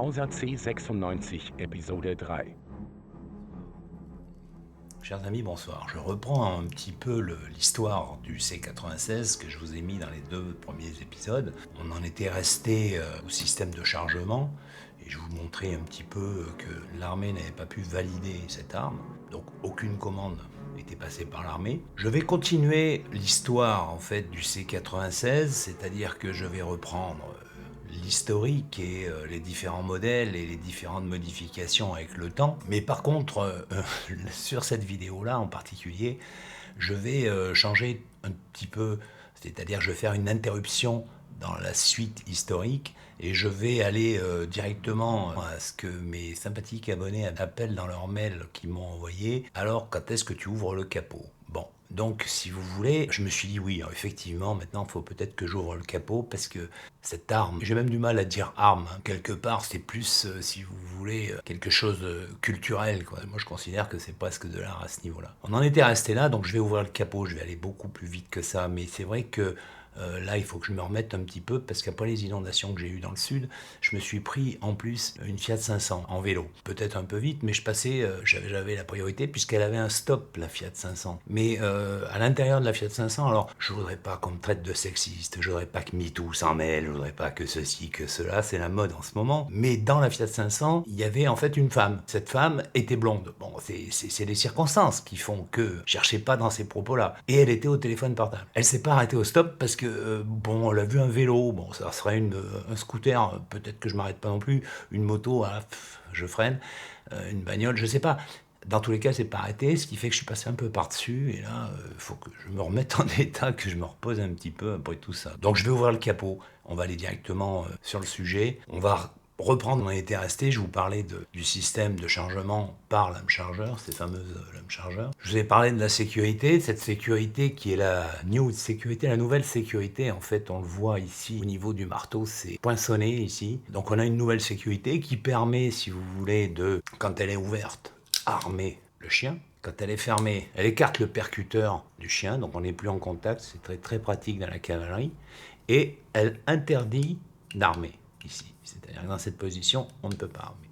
Mauser C96, Episode 3. Chers amis, bonsoir. Je reprends un petit peu l'histoire du C96 que je vous ai mis dans les 2 premiers épisodes. On en était resté au système de chargement et je vous montrais un petit peu que l'armée n'avait pas pu valider cette arme, donc aucune commande n'était passée par l'armée. Je vais continuer l'histoire en fait du C96, c'est-à-dire que je vais reprendre l'historique et les différents modèles et les différentes modifications avec le temps. Mais par contre, sur cette vidéo-là en particulier, je vais changer un petit peu, c'est-à-dire je vais faire une interruption dans la suite historique et je vais aller directement à ce que mes sympathiques abonnés appellent dans leur mail qu'ils m'ont envoyé. Alors, quand est-ce que tu ouvres le capot ? Bon, donc si vous voulez, je me suis dit oui, effectivement, maintenant il faut peut-être que j'ouvre le capot parce que cette arme, j'ai même du mal à dire arme, hein. Quelque part c'est plus, si vous voulez, quelque chose de culturel, quoi. Moi je considère que c'est presque de l'art à ce niveau-là. On en était resté là, donc je vais ouvrir le capot, je vais aller beaucoup plus vite que ça, mais c'est vrai que là, il faut que je me remette un petit peu parce qu'après les inondations que j'ai eues dans le sud, je me suis pris en plus une Fiat 500 en vélo. Peut-être un peu vite, mais je passais, j'avais la priorité puisqu'elle avait un stop, la Fiat 500. Mais à l'intérieur de la Fiat 500, alors je voudrais pas qu'on me traite de sexiste, je voudrais pas que MeToo s'en mêle, je voudrais pas que ceci, que cela, c'est la mode en ce moment. Mais dans la Fiat 500, il y avait en fait une femme. Cette femme était blonde. Bon, c'est les circonstances qui font que cherchez pas dans ces propos-là. Et elle était au téléphone portable. Elle s'est pas arrêtée au stop parce que bon, elle a vu un vélo, bon, ça serait un scooter, peut-être que je m'arrête pas non plus, une moto, je freine, une bagnole, je sais pas. Dans tous les cas, c'est pas arrêté, ce qui fait que je suis passé un peu par-dessus, et là, il faut que je me remette en état, que je me repose un petit peu après tout ça. Donc je vais ouvrir le capot, on va aller directement sur le sujet, on va reprendre où on était resté. Je vous parlais du système de chargement par lame chargeur, ces fameuses lames chargeurs. Je vous ai parlé de la sécurité, cette sécurité qui est la new sécurité, la nouvelle sécurité. En fait, on le voit ici au niveau du marteau, c'est poinçonné ici. Donc on a une nouvelle sécurité qui permet, si vous voulez, de, quand elle est ouverte, armer le chien. Quand elle est fermée, elle écarte le percuteur du chien, donc on n'est plus en contact, c'est très, très pratique dans la cavalerie. Et elle interdit d'armer ici. C'est-à-dire que dans cette position, on ne peut pas armer.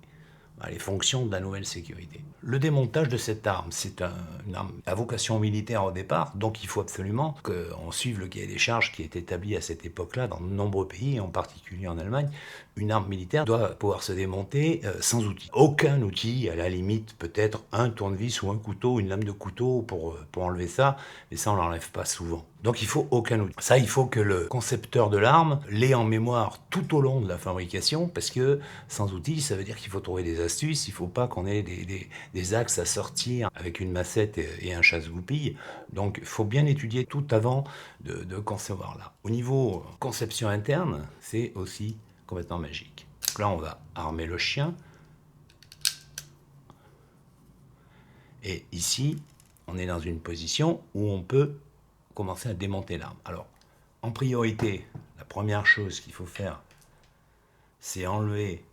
Voilà les fonctions de la nouvelle sécurité. Le démontage de cette arme, c'est une arme à vocation militaire au départ, donc il faut absolument qu'on suive le cahier des charges qui est établi à cette époque-là dans de nombreux pays, en particulier en Allemagne. Une arme militaire doit pouvoir se démonter sans outil. Aucun outil, à la limite peut-être un tournevis ou un couteau, une lame de couteau pour enlever ça, mais ça on l'enlève pas souvent. Donc il faut aucun outil. Ça, il faut que le concepteur de l'arme l'ait en mémoire tout au long de la fabrication, parce que sans outil, ça veut dire qu'il faut trouver des astuces, il ne faut pas qu'on ait des axes à sortir avec une massette et un chasse-goupille. Donc il faut bien étudier tout avant de concevoir là. Au niveau conception interne, c'est aussi complètement magique. Donc là, on va armer le chien. Et ici, on est dans une position où on peut commencer à démonter l'arme. Alors, en priorité, la première chose qu'il faut faire, c'est enlever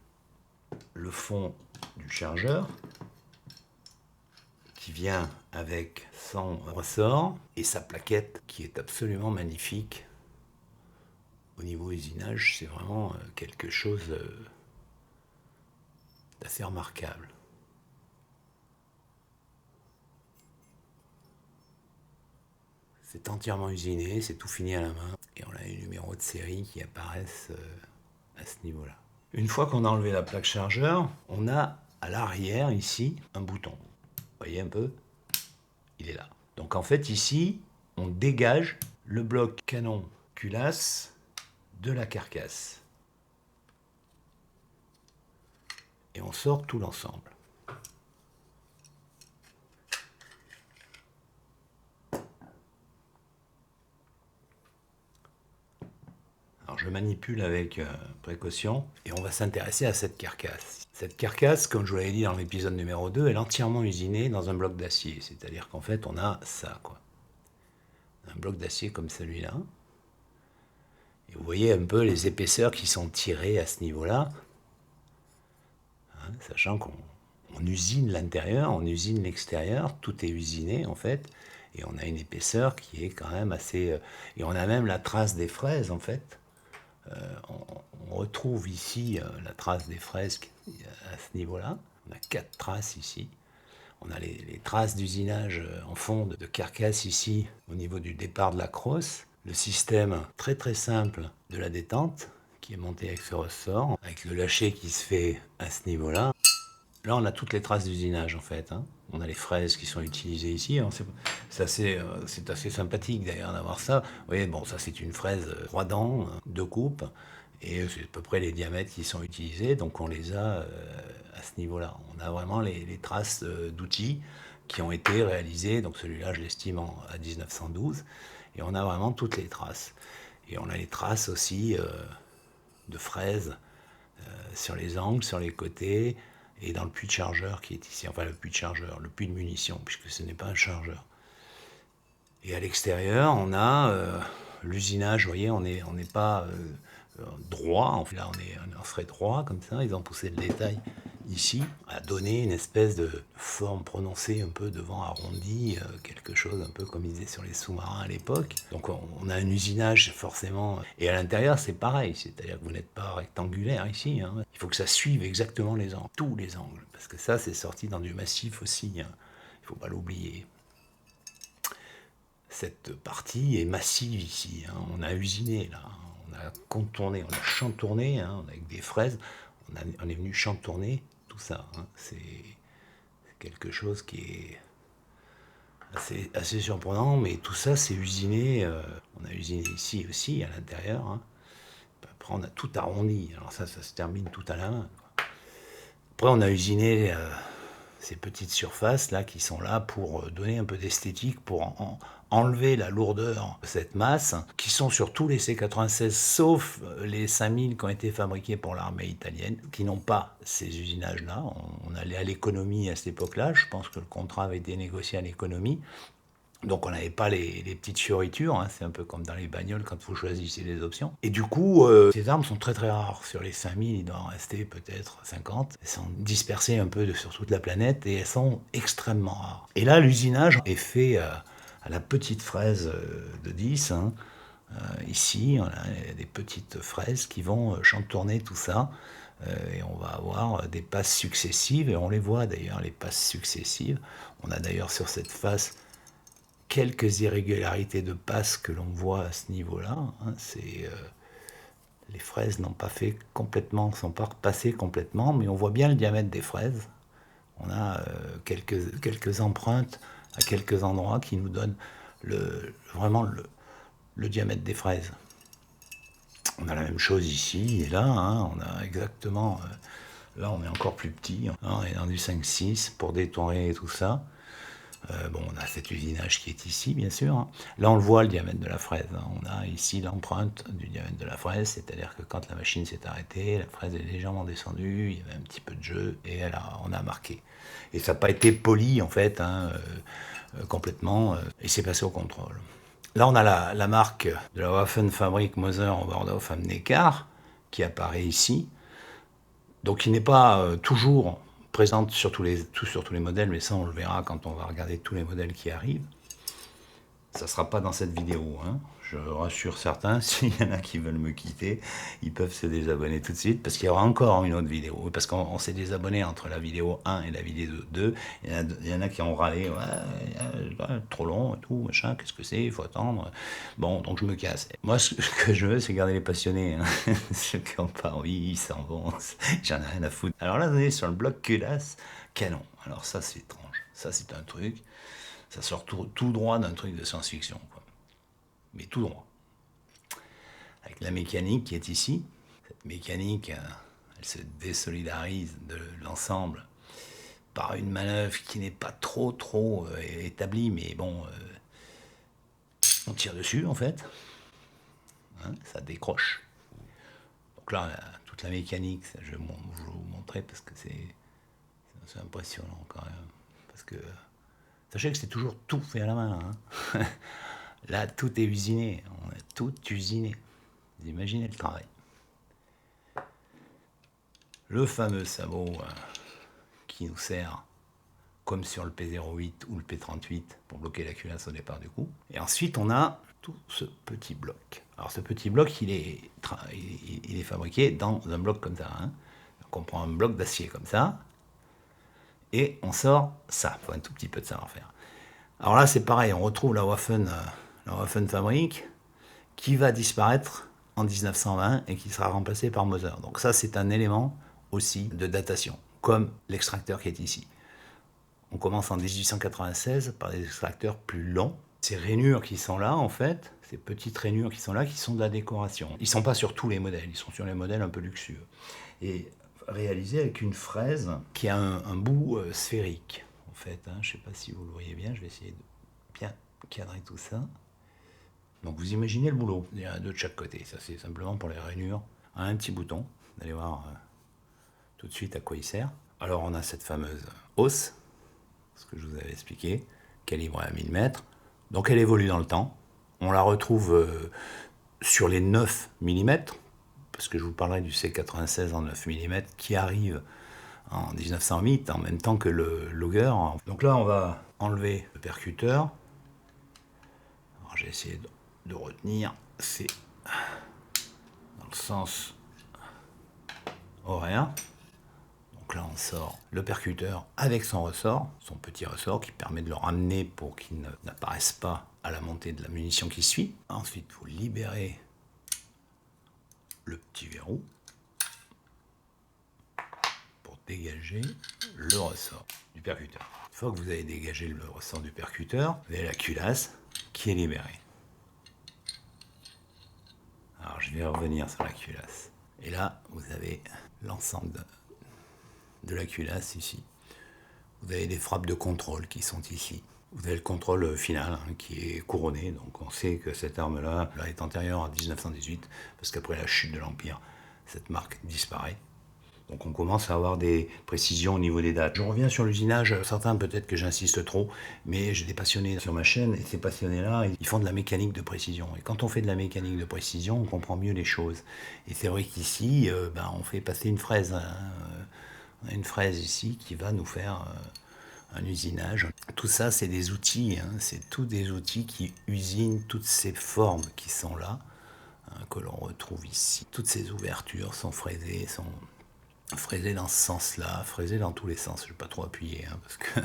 le fond du chargeur qui vient avec son ressort et sa plaquette qui est absolument magnifique. Au niveau usinage, c'est vraiment quelque chose d'assez remarquable. C'est entièrement usiné, c'est tout fini à la main. Et on a les numéros de série qui apparaissent à ce niveau-là. Une fois qu'on a enlevé la plaque chargeur, on a à l'arrière ici un bouton. Vous voyez un peu ? Il est là. Donc en fait ici, on dégage le bloc canon culasse de la carcasse. Et on sort tout l'ensemble. Alors je manipule avec précaution et on va s'intéresser à cette carcasse. Cette carcasse, comme je vous l'avais dit dans l'épisode numéro 2, elle est entièrement usinée dans un bloc d'acier. C'est-à-dire qu'en fait, on a ça, quoi. Un bloc d'acier comme celui-là. Et vous voyez un peu les épaisseurs qui sont tirées à ce niveau-là. Hein, sachant qu'on usine l'intérieur, on usine l'extérieur, tout est usiné en fait. Et on a une épaisseur qui est quand même assez... et on a même la trace des fraises en fait. On retrouve ici la trace des fresques à ce niveau-là. On a 4 traces ici. On a les traces d'usinage en fond de carcasse ici, au niveau du départ de la crosse. Le système très très simple de la détente, qui est monté avec ce ressort, avec le lâcher qui se fait à ce niveau-là. Là, on a toutes les traces d'usinage, en fait. On a les fraises qui sont utilisées ici. C'est assez sympathique, d'ailleurs, d'avoir ça. Vous voyez, bon, ça, c'est une fraise 3 dents, 2 coupes. Et c'est à peu près les diamètres qui sont utilisés. Donc, on les a à ce niveau-là. On a vraiment les traces d'outils qui ont été réalisés. Donc, celui-là, je l'estime à 1912. Et on a vraiment toutes les traces. Et on a les traces aussi de fraises sur les angles, sur les côtés, et dans le puits de chargeur qui est ici. Enfin, le puits de chargeur, le puits de munitions, puisque ce n'est pas un chargeur. Et à l'extérieur, on a l'usinage. Vous voyez, on n'est pas droit. Là, on serait droit, comme ça. Ils ont poussé le détail ici, à donner une espèce de forme prononcée, un peu devant arrondi, quelque chose un peu comme ils disaient sur les sous-marins à l'époque. Donc on a un usinage forcément, et à l'intérieur c'est pareil, c'est-à-dire que vous n'êtes pas rectangulaire ici, il faut que ça suive exactement les angles, tous les angles, parce que ça c'est sorti dans du massif aussi, il ne faut pas l'oublier. Cette partie est massive ici, on a usiné là, on a contourné, on a chantourné, avec des fraises, on est venu chantourner tout ça. C'est quelque chose qui est assez surprenant, mais tout ça c'est usiné. On a usiné ici aussi à l'intérieur. Après on a tout arrondi, alors ça se termine tout à la main. Après on a usiné ces petites surfaces là qui sont là pour donner un peu d'esthétique, pour enlever la lourdeur de cette masse, qui sont sur tous les C-96, sauf les 5000 qui ont été fabriqués pour l'armée italienne, qui n'ont pas ces usinages-là. On allait à l'économie à cette époque-là, je pense que le contrat avait été négocié à l'économie, donc on n'avait pas les petites fioritures, c'est un peu comme dans les bagnoles quand vous choisissez les options. Et du coup, ces armes sont très très rares. Sur les 5000, il doit en rester peut-être 50. Elles sont dispersées un peu sur toute la planète et elles sont extrêmement rares. Et là, l'usinage est fait à la petite fraise de 10. Ici, on a des petites fraises qui vont chantourner tout ça. Et on va avoir des passes successives, et on les voit d'ailleurs, les passes successives. On a d'ailleurs sur cette face quelques irrégularités de passe que l'on voit à ce niveau-là. Les fraises n'ont pas fait complètement, sont pas repassées complètement, mais on voit bien le diamètre des fraises. On a quelques empreintes à quelques endroits qui nous donnent vraiment le diamètre des fraises. On a la même chose ici et là, on a exactement... là, on est encore plus petit, on est dans du 5-6 pour détourer tout ça. On a cet usinage qui est ici, bien sûr. Là, on le voit, le diamètre de la fraise. On a ici l'empreinte du diamètre de la fraise, c'est-à-dire que quand la machine s'est arrêtée, la fraise est légèrement descendue, il y avait un petit peu de jeu, et on a marqué. Et ça n'a pas été poli, en fait, complètement, et c'est passé au contrôle. Là, on a la marque de la Waffenfabrik Moser Oberndorf am Neckar, qui apparaît ici. Donc, il n'est pas toujours présente sur tous les modèles, mais ça on le verra quand on va regarder tous les modèles qui arrivent. Ça ne sera pas dans cette vidéo, je rassure certains, s'il y en a qui veulent me quitter, ils peuvent se désabonner tout de suite, parce qu'il y aura encore une autre vidéo, parce qu'on s'est désabonné entre la vidéo 1 et la vidéo 2, il y en a qui ont râlé, trop long et tout, machin, qu'est-ce que c'est, il faut attendre, bon, donc je me casse. Moi, ce que je veux, c'est garder les passionnés, ceux qui n'ont pas envie, ils s'en vont, j'en ai rien à foutre. Alors là, on est sur le bloc culasse, canon, alors ça c'est étrange, ça c'est un truc, ça sort tout droit d'un truc de science-fiction, quoi. Mais tout droit. Avec la mécanique qui est ici. Cette mécanique, elle se désolidarise de l'ensemble par une manœuvre qui n'est pas trop établie, mais bon, on tire dessus en fait. Ça décroche. Donc là, toute la mécanique, je vais vous montrer parce que c'est impressionnant quand même. Parce que sachez que c'est toujours tout fait à la main. Là, tout est usiné. On a tout usiné. Vous imaginez le travail. Le fameux sabot qui nous sert, comme sur le P08 ou le P38, pour bloquer la culasse au départ du coup. Et ensuite, on a tout ce petit bloc. Alors ce petit bloc, il est fabriqué dans un bloc comme ça. Hein. Donc on prend un bloc d'acier comme ça, et on sort ça. Il faut un tout petit peu de savoir-faire. Alors là, c'est pareil, on retrouve la Waffen-Fabrik qui va disparaître en 1920 et qui sera remplacée par Moser. Donc ça, c'est un élément aussi de datation, comme l'extracteur qui est ici. On commence en 1896 par des extracteurs plus longs. Ces rainures qui sont là, en fait, ces petites rainures qui sont là, qui sont de la décoration. Ils ne sont pas sur tous les modèles, ils sont sur les modèles un peu luxueux. Et réalisés avec une fraise qui a un bout sphérique, en fait. Hein. Je ne sais pas si vous le voyez bien, je vais essayer de bien cadrer tout ça. Donc vous imaginez le boulot, il y en a deux de chaque côté. Ça, c'est simplement pour les rainures. Un petit bouton, vous allez voir tout de suite à quoi il sert. Alors on a cette fameuse hausse, ce que je vous avais expliqué, calibrée à 1000 mètres. Donc elle évolue dans le temps. On la retrouve sur les 9 mm, parce que je vous parlerai du C96 en 9 mm, qui arrive en 1908, en même temps que le Luger. Donc là, on va enlever le percuteur. Alors j'ai essayé de retenir, c'est dans le sens horaire. Donc là, on sort le percuteur avec son ressort, son petit ressort qui permet de le ramener pour qu'il n'apparaisse pas à la montée de la munition qui suit. Ensuite, il faut libérer le petit verrou pour dégager le ressort du percuteur. Une fois que vous avez dégagé le ressort du percuteur, vous avez la culasse qui est libérée. Alors, je vais revenir sur la culasse. Et là, vous avez l'ensemble de la culasse ici. Vous avez des frappes de contrôle qui sont ici. Vous avez le contrôle final hein, qui est couronné, donc on sait que cette arme-là est antérieure à 1918, parce qu'après la chute de l'Empire, cette marque disparaît. Donc on commence à avoir des précisions au niveau des dates. Je reviens sur l'usinage, certains peut-être que j'insiste trop, mais j'ai des passionnés sur ma chaîne, et ces passionnés-là, ils font de la mécanique de précision. Et quand on fait de la mécanique de précision, on comprend mieux les choses. Et c'est vrai qu'ici, on fait passer une fraise. Hein, on a une fraise ici qui va nous faire un usinage. Tout ça, c'est des outils, hein, c'est tous des outils qui usinent toutes ces formes qui sont là, hein, que l'on retrouve ici. Toutes ces ouvertures sont fraisées dans ce sens-là, fraisées dans tous les sens. Je ne vais pas trop appuyer, hein, parce que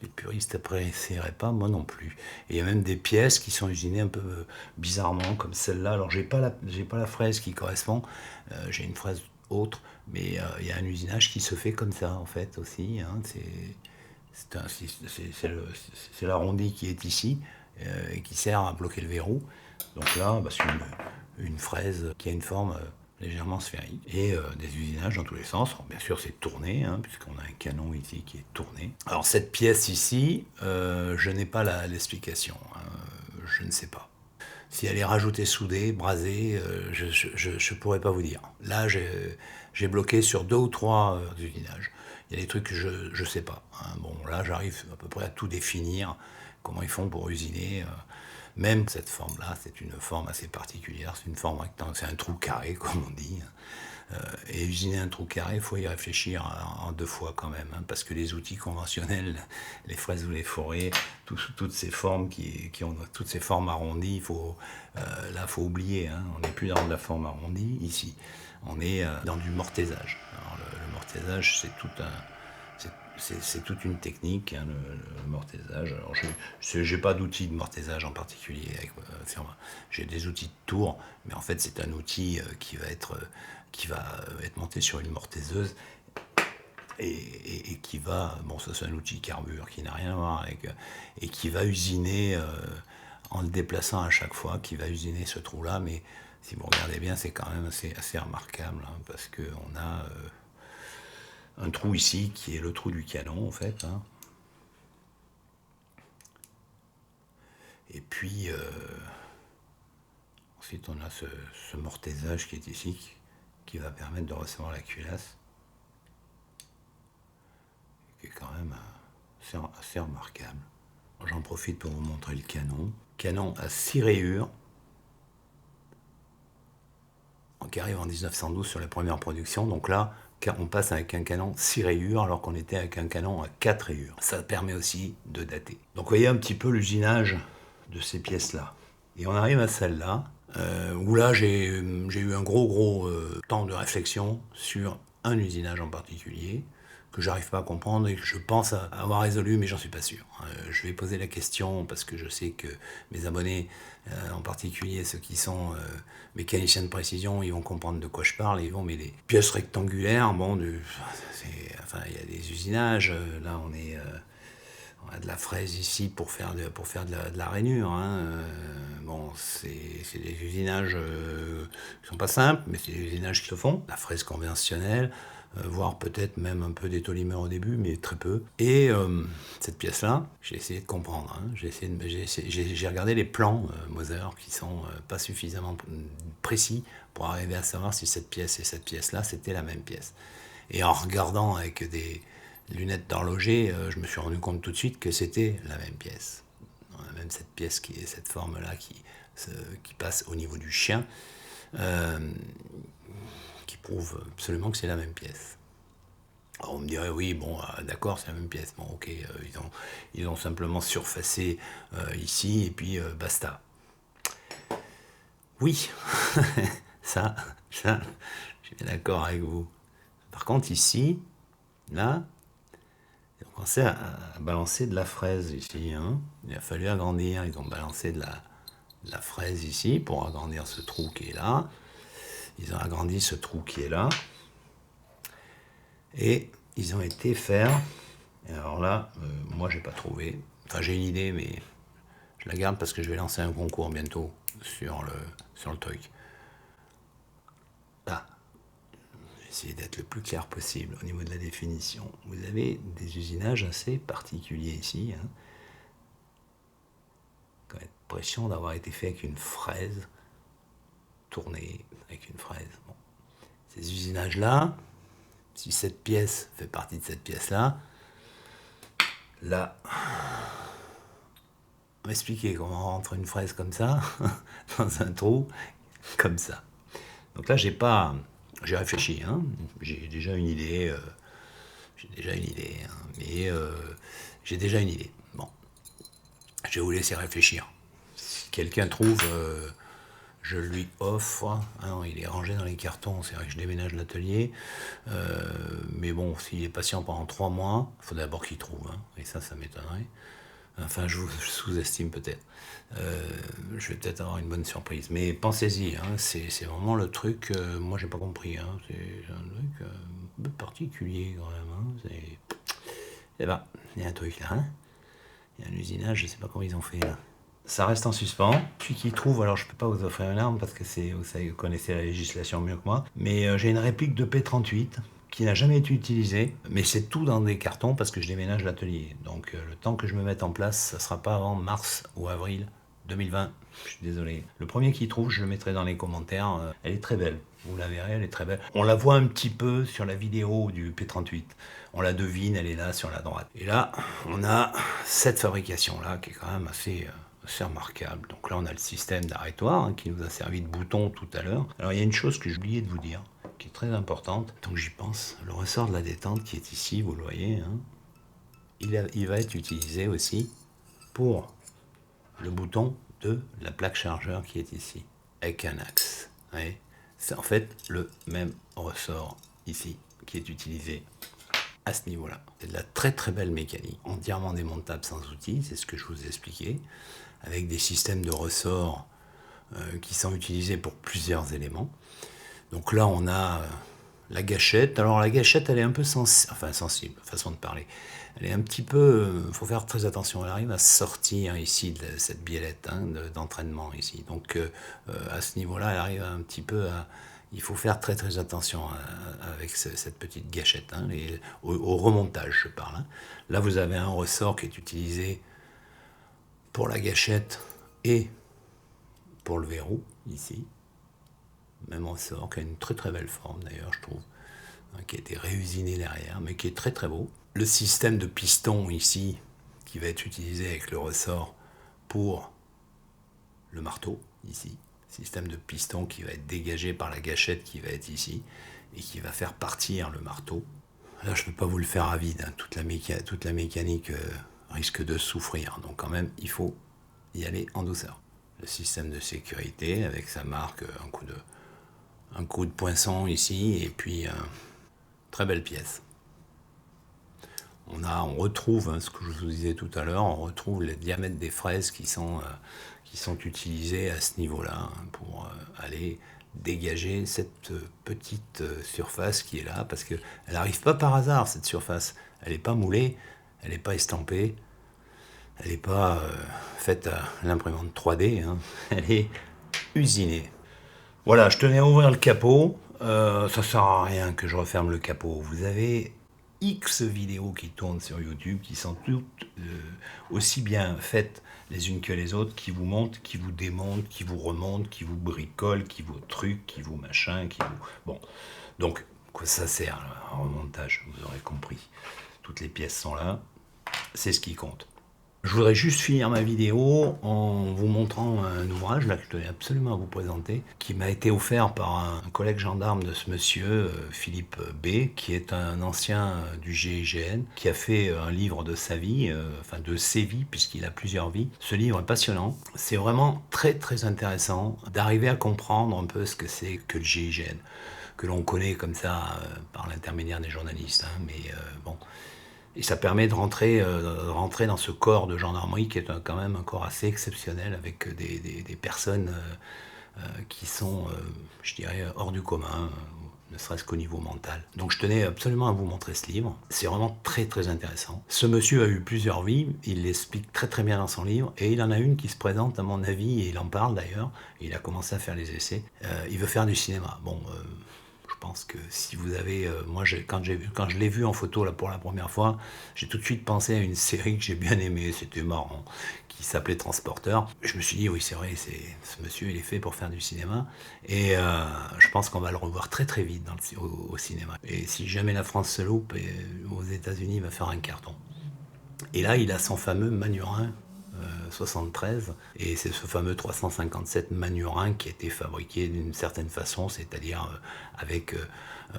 les puristes apprécieraient pas, moi non plus. Et il y a même des pièces qui sont usinées un peu bizarrement, comme celle-là. Alors, j'ai pas la fraise qui correspond, j'ai une fraise autre, mais il y a un usinage qui se fait comme ça, en fait, aussi. Hein, c'est l'arrondi qui est ici, et qui sert à bloquer le verrou. Donc là, c'est une fraise qui a une forme légèrement sphérique, et des usinages dans tous les sens. Alors, bien sûr, c'est tourné, hein, puisqu'on a un canon ici qui est tourné. Alors cette pièce ici, je n'ai pas l'explication, hein, je ne sais pas. Si elle est rajoutée soudée, brasée, je ne pourrais pas vous dire. Là, j'ai bloqué sur 2 ou 3 usinages. Il y a des trucs que je ne sais pas. Hein. Bon, là, j'arrive à peu près à tout définir, comment ils font pour usiner. Même cette forme-là, c'est une forme assez particulière. C'est une forme rectangulaire, c'est un trou carré, comme on dit. Et usiner un trou carré, il faut y réfléchir en 2 fois quand même, hein, parce que les outils conventionnels, les fraises ou les forêts, toutes ces formes qui ont toutes ces formes arrondies, là, faut oublier. Hein, on n'est plus dans de la forme arrondie ici. On est dans du mortaisage. Alors, le mortaisage, c'est toute une technique, hein, le mortaisage. Alors, je n'ai pas d'outil de mortaisage en particulier. J'ai des outils de tour, mais en fait, c'est un outil qui va être monté sur une mortaiseuse et qui va... Bon, ça, c'est un outil carbure qui n'a rien à voir avec... et qui va usiner, en le déplaçant à chaque fois, qui va usiner ce trou-là. Mais si vous regardez bien, c'est quand même assez remarquable, hein, parce qu'on a... un trou ici qui est le trou du canon en fait. Hein. Et puis ensuite on a ce mortaisage qui est ici qui va permettre de recevoir la culasse, qui est quand même assez remarquable. J'en profite pour vous montrer le canon. Canon à 6 rayures, qui arrive en 1912 sur la première production. Donc là, on passe avec un canon 6 rayures alors qu'on était avec un canon à 4 rayures. Ça permet aussi de dater. Donc vous voyez un petit peu l'usinage de ces pièces-là. Et on arrive à celle-là, où là j'ai eu un gros temps de réflexion sur un usinage en particulier, que j'arrive pas à comprendre et que je pense avoir résolu, mais j'en suis pas sûr. Je vais poser la question parce que je sais que mes abonnés, en particulier ceux qui sont mécaniciens de précision, ils vont comprendre de quoi je parle. Ils vont, mais les pièces rectangulaires, bon, enfin, il y a des usinages. Là, on a de la fraise ici pour faire de la rainure. Bon, c'est des usinages qui sont pas simples, mais c'est des usinages qui se font. La fraise conventionnelle, voire peut-être même un peu d'étolimeur au début, mais très peu. Et cette pièce-là, j'ai essayé de comprendre. J'ai regardé les plans Moser qui sont pas suffisamment précis pour arriver à savoir si cette pièce et cette pièce-là, c'était la même pièce. Et en regardant avec des lunettes d'horloger, je me suis rendu compte tout de suite que c'était la même pièce. Même cette pièce qui est cette forme-là qui passe au niveau du chien, qui prouve absolument que c'est la même pièce. Alors on me dirait oui, bon, d'accord, c'est la même pièce. Bon, ok, ils ont simplement surfacé ici et puis basta. Oui, ça, je suis d'accord avec vous. Par contre, ici, là, ils ont commencé à balancer de la fraise ici. Il a fallu agrandir. Ils ont balancé de la fraise ici pour agrandir ce trou qui est là. Ils ont agrandi ce trou qui est là. Et ils ont été faire. Et alors là, moi, j'ai pas trouvé. Enfin, j'ai une idée, mais je la garde parce que je vais lancer un concours bientôt sur le truc. Là. Essayer d'être le plus clair possible au niveau de la définition. Vous avez des usinages assez particuliers ici. Quand même l'impression d'avoir été fait avec une fraise, tournée avec une fraise. Bon. Ces usinages-là, si cette pièce fait partie de cette pièce-là, là, on va expliquer comment on rentre une fraise comme ça, dans un trou, comme ça. Donc là, j'ai réfléchi, j'ai déjà une idée, mais j'ai déjà une idée. Bon, je vais vous laisser réfléchir. Si quelqu'un trouve, je lui offre. Ah non, il est rangé dans les cartons, c'est vrai que je déménage l'atelier. Mais bon, s'il est patient pendant 3 mois, il faut d'abord qu'il trouve, et ça m'étonnerait. Enfin, je sous-estime peut-être. Je vais peut-être avoir une bonne surprise. Mais pensez-y, c'est vraiment le truc, moi j'ai pas compris. C'est un truc un peu particulier quand même. Eh ben, il y a un truc là. Il y a un usinage, je sais pas comment ils ont fait là. Ça reste en suspens. Celui qui trouve, alors je peux pas vous offrir une arme parce que vous connaissez la législation mieux que moi. Mais j'ai une réplique de P38 qui n'a jamais été utilisé, mais c'est tout dans des cartons parce que je déménage l'atelier. Donc le temps que je me mette en place, ça sera pas avant mars ou avril 2020. Je suis désolé. Le premier qui trouve, je le mettrai dans les commentaires. Elle est très belle. Vous la verrez, elle est très belle. On la voit un petit peu sur la vidéo du P38. On la devine, elle est là sur la droite. Et là, on a cette fabrication-là qui est quand même assez remarquable. Donc là, on a le système d'arrêtoir qui nous a servi de bouton tout à l'heure. Alors il y a une chose que j'ai oublié de vous dire, qui est très importante, tant que j'y pense, le ressort de la détente qui est ici, vous le voyez, il va être utilisé aussi pour le bouton de la plaque chargeur qui est ici, avec un axe. Ouais. C'est en fait le même ressort ici qui est utilisé à ce niveau-là. C'est de la très très belle mécanique, entièrement démontable sans outils, c'est ce que je vous ai expliqué, avec des systèmes de ressorts qui sont utilisés pour plusieurs éléments. Donc là, on a la gâchette. Alors la gâchette, elle est un peu sensible, façon de parler. Elle est un petit peu, faut faire très attention. Elle arrive à sortir ici de cette biellette d'entraînement ici. Donc à ce niveau-là, elle arrive un petit peu à. Il faut faire très très attention avec cette petite gâchette, au remontage, je parle. Là, vous avez un ressort qui est utilisé pour la gâchette et pour le verrou ici. Même ressort qui a une très très belle forme d'ailleurs, je trouve, qui a été réusiné derrière, mais qui est très très beau. Le système de piston ici, qui va être utilisé avec le ressort pour le marteau, ici. Système de piston qui va être dégagé par la gâchette qui va être ici, et qui va faire partir le marteau. Là, je ne peux pas vous le faire à vide, toute la mécanique risque de souffrir, donc quand même, il faut y aller en douceur. le système de sécurité avec sa marque, un coup de poinçon ici, et puis très belle pièce. On retrouve, ce que je vous disais tout à l'heure, on retrouve les diamètres des fraises qui sont utilisés à ce niveau-là pour aller dégager cette petite surface qui est là, parce qu'elle n'arrive pas par hasard, cette surface. Elle n'est pas moulée, elle n'est pas estampée, elle n'est pas faite à l'imprimante 3D, hein. Elle est usinée. Voilà, je tenais à ouvrir le capot. Ça ne sert à rien que je referme le capot. Vous avez X vidéos qui tournent sur YouTube qui sont toutes aussi bien faites les unes que les autres, qui vous montrent, qui vous démontent, qui vous remontent, qui vous bricolent, qui vous truquent, qui vous machin, qui vous... Bon, donc, quoi ça sert, un remontage, vous aurez compris. Toutes les pièces sont là, c'est ce qui compte. Je voudrais juste finir ma vidéo en vous montrant un ouvrage là, que je tenais absolument à vous présenter, qui m'a été offert par un collègue gendarme de ce monsieur, Philippe B., qui est un ancien du GIGN, qui a fait un livre de sa vie, enfin de ses vies, puisqu'il a plusieurs vies. Ce livre est passionnant. C'est vraiment très très intéressant d'arriver à comprendre un peu ce que c'est que le GIGN, que l'on connaît comme ça par l'intermédiaire des journalistes, hein, mais bon... Et ça permet de rentrer dans ce corps de gendarmerie qui est quand même un corps assez exceptionnel, avec des personnes qui sont, je dirais, hors du commun, ne serait-ce qu'au niveau mental. Donc je tenais absolument à vous montrer ce livre. C'est vraiment très très intéressant. Ce monsieur a eu plusieurs vies, il l'explique très très bien dans son livre, et il en a une qui se présente à mon avis, et il en parle d'ailleurs, il a commencé à faire les essais. Il veut faire du cinéma. Bon... Je pense que si vous avez... moi, quand je l'ai vu en photo là, pour la première fois, j'ai tout de suite pensé à une série que j'ai bien aimée, c'était marrant, qui s'appelait Transporteur. Je me suis dit, oui, c'est vrai, ce monsieur, il est fait pour faire du cinéma. Et je pense qu'on va le revoir très très vite au cinéma. Et si jamais la France se loupe, aux États-Unis, il va faire un carton. Et là, il a son fameux Manurin 73, et c'est ce fameux 357 Manurin qui a été fabriqué d'une certaine façon, c'est-à-dire avec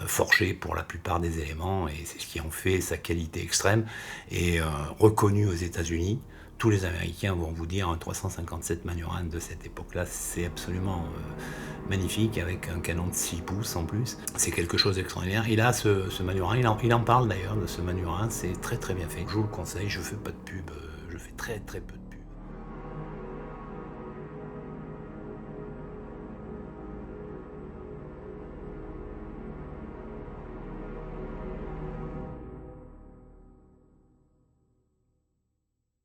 forgé pour la plupart des éléments, et c'est ce qui en fait sa qualité extrême, et reconnu aux États-Unis. Tous les Américains vont vous dire un 357 Manurin de cette époque-là, c'est absolument magnifique, avec un canon de 6 pouces en plus. C'est quelque chose d'extraordinaire. Et là, ce Manurin, il en parle d'ailleurs de ce Manurin, c'est très très bien fait. Je vous le conseille, je fais pas de pub, je fais très très peu de